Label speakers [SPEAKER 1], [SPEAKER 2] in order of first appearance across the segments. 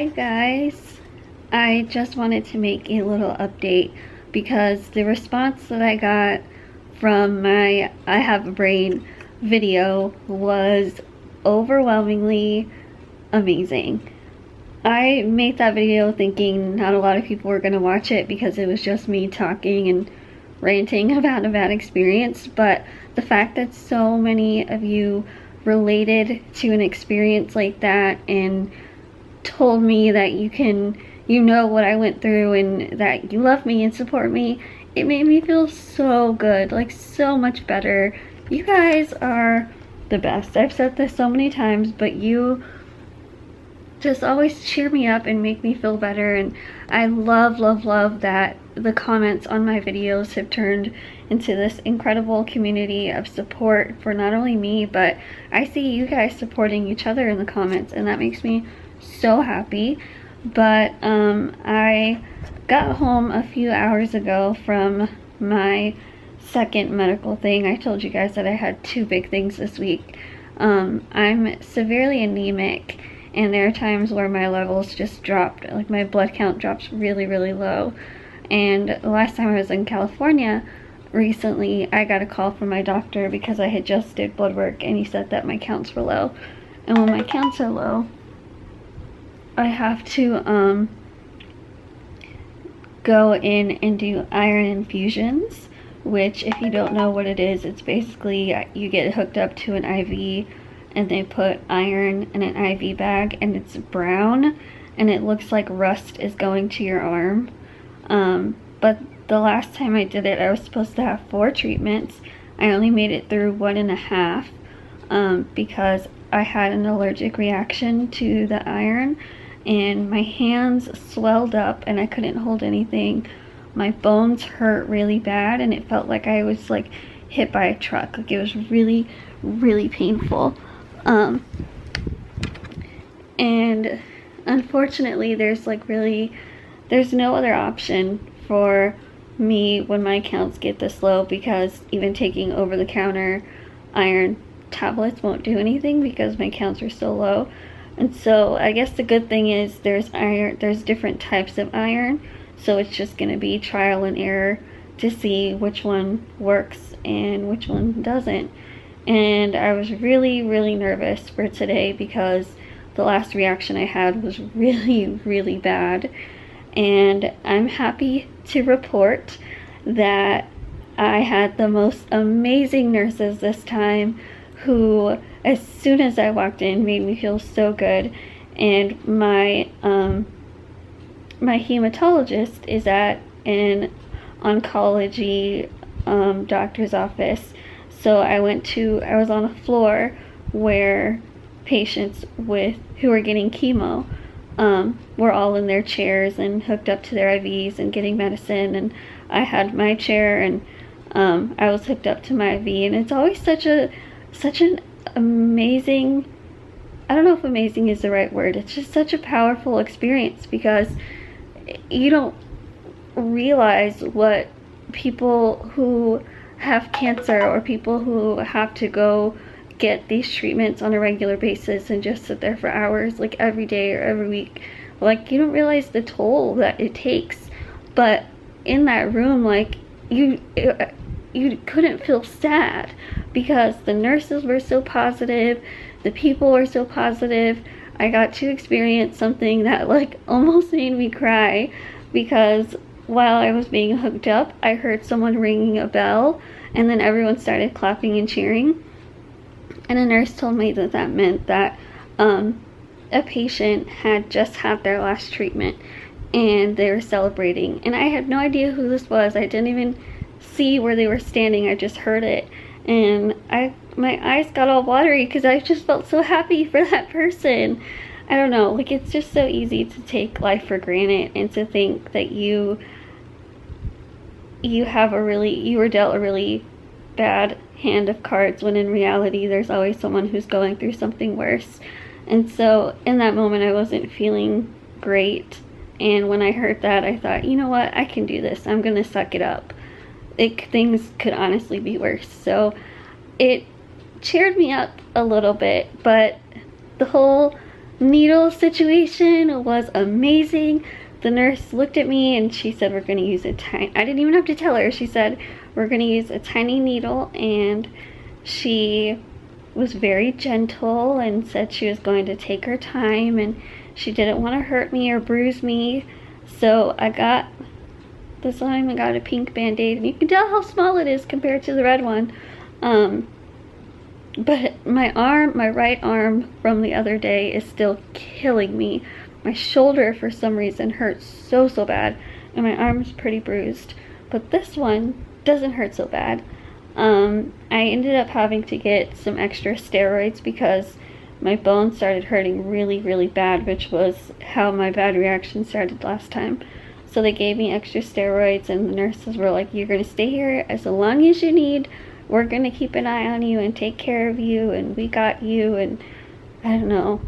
[SPEAKER 1] Hi guys, I just wanted to make a little update because the response that I got from my I Have a Brain video was overwhelmingly amazing. I made that video thinking not a lot of people were going to watch it because it was just me talking and ranting about a bad experience, but the fact that so many of you related to an experience like that and told me that you know what I went through and that you love me and support me, it made me feel so good, like so much better. You guys are the best. I've said this so many times, but you just always cheer me up and make me feel better, and I love that the comments on my videos have turned into this incredible community of support for not only me, but I see you guys supporting each other in the comments, and that makes me so happy. But I got home a few hours ago from my second medical thing. I told you guys that I had two big things this week. I'm severely anemic, and there are times where my levels just dropped, like my blood count drops really low. And the last time I was in California recently, I got a call from my doctor because I had just did blood work, and he said that my counts were low. And when my counts are low, I have to go in and do iron infusions, which, if you don't know what it is, it's basically you get hooked up to an IV and they put iron in an IV bag, and it's brown and it looks like rust is going to your arm. But the last time I did it, I was supposed to have 4 treatments. I only made it through 1.5 because I had an allergic reaction to the iron, and my hands swelled up and I couldn't hold anything. My bones hurt really bad, and it felt like I was like hit by a truck. Like, it was really painful. And unfortunately there's no other option for me when my counts get this low, because even taking over-the-counter iron tablets won't do anything because my counts are so low. And so I guess the good thing is there's different types of iron, so it's just going to be trial and error to see which one works and which one doesn't. And I was really nervous for today because the last reaction I had was really bad. And I'm happy to report that I had the most amazing nurses this time, who, as soon as I walked in, made me feel so good. And my my hematologist is at an oncology doctor's office. So I was on a floor where patients who are getting chemo were all in their chairs and hooked up to their IVs and getting medicine, and I had my chair, and I was hooked up to my IV. And it's always such an amazing, I don't know if amazing is the right word, it's just such a powerful experience, because you don't realize what people who have cancer or people who have to go get these treatments on a regular basis and just sit there for hours, like every day or every week, like, you don't realize the toll that it takes. But in that room, like, you couldn't feel sad because the nurses were so positive, the people were so positive. I got to experience something that like almost made me cry, because while I was being hooked up, I heard someone ringing a bell, and then everyone started clapping and cheering. And a nurse told me that that meant that a patient had just had their last treatment and they were celebrating. And I had no idea who this was. I didn't even see where they were standing. I just heard it. And my eyes got all watery because I just felt so happy for that person. I don't know, like, it's just so easy to take life for granted and to think that you were dealt a really bad hand of cards, when in reality there's always someone who's going through something worse. And so in that moment I wasn't feeling great, and when I heard that, I thought, you know what, I can do this. I'm gonna suck it up. Things could honestly be worse. So it cheered me up a little bit, but the whole needle situation was amazing. The nurse looked at me and she said we're going to use a tiny, I didn't even have to tell her, she said we're going to use a tiny needle, and she was very gentle and said she was going to take her time and she didn't want to hurt me or bruise me. So I got this time, I got a pink band-aid, and you can tell how small it is compared to the red one. But my right arm from the other day is still killing me. My shoulder for some reason hurts so bad, and my arm's pretty bruised. But this one doesn't hurt so bad. I ended up having to get some extra steroids because my bones started hurting really bad, which was how my bad reaction started last time. So they gave me extra steroids, and the nurses were like, you're gonna stay here as long as you need. We're gonna keep an eye on you and take care of you, and we got you. And I don't know,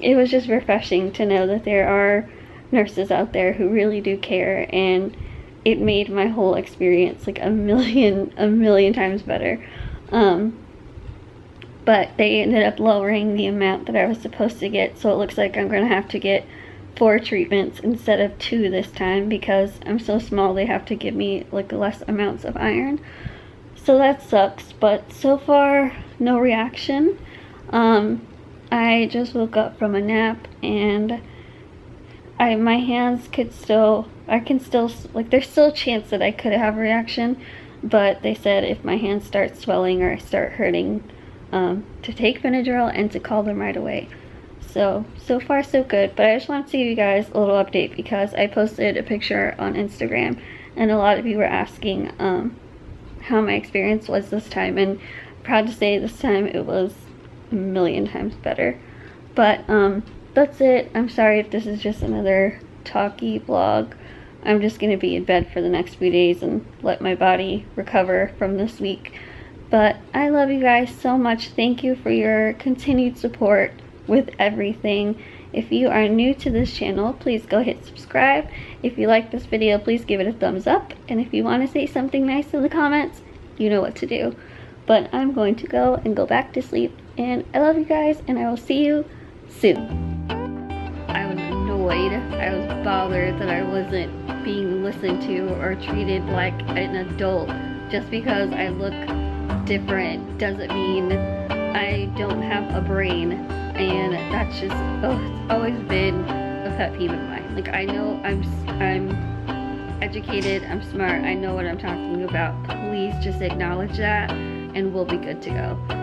[SPEAKER 1] it was just refreshing to know that there are nurses out there who really do care, and it made my whole experience like a million times better. But they ended up lowering the amount that I was supposed to get, so it looks like I'm gonna have to get 4 treatments instead of 2 this time because I'm so small. They have to give me like less amounts of iron, so that sucks. But so far, no reaction. I just woke up from a nap, and my hands could still, like, there's still a chance that I could have a reaction, but they said if my hands start swelling or start hurting, to take Benadryl and to call them right away. So far so good. But I just want to give you guys a little update because I posted a picture on Instagram, and a lot of you were asking how my experience was this time, and I'm proud to say this time it was a million times better. But that's it. I'm sorry if this is just another talky vlog. I'm just going to be in bed for the next few days and let my body recover from this week. But I love you guys so much. Thank you for your continued support with everything. If you are new to this channel, please go hit subscribe. If you like this video, please give it a thumbs up. And if you want to say something nice in the comments, you know what to do. But I'm going to go back to sleep. And I love you guys, and I will see you soon. I was annoyed, I was bothered that I wasn't being listened to or treated like an adult. Just because I look different doesn't mean I don't have a brain. And that's just, it's always been a pet peeve of mine. Like, I know I'm educated, I'm smart, I know what I'm talking about. Please just acknowledge that, and we'll be good to go.